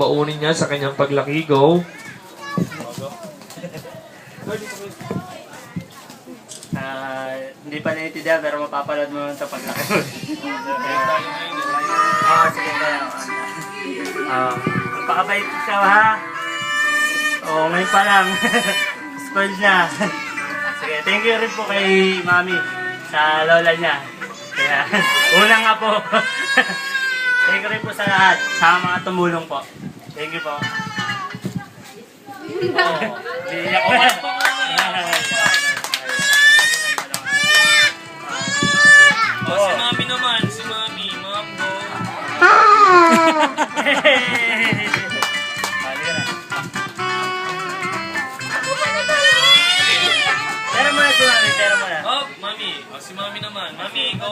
babaunin niya sa kanyang paglaki. Go. Hindi pa naiintindihan pero mapapanood mo sa paglaki mo. Sige ba? Napakabait siya ha. Oo, ngayon pa lang. Spoiled niya. Sige, thank you rin po kay Mami sa lola niya. Kaya, una nga po. Thank you rin po sa lahat, sa mga tumulong po. Thank you po. Iiyak ko. Si Mami naman, si Mami, Mambo. Tera mo na si Mami, tera mo na. Oh, Mami. Si Mami naman. Mami, go.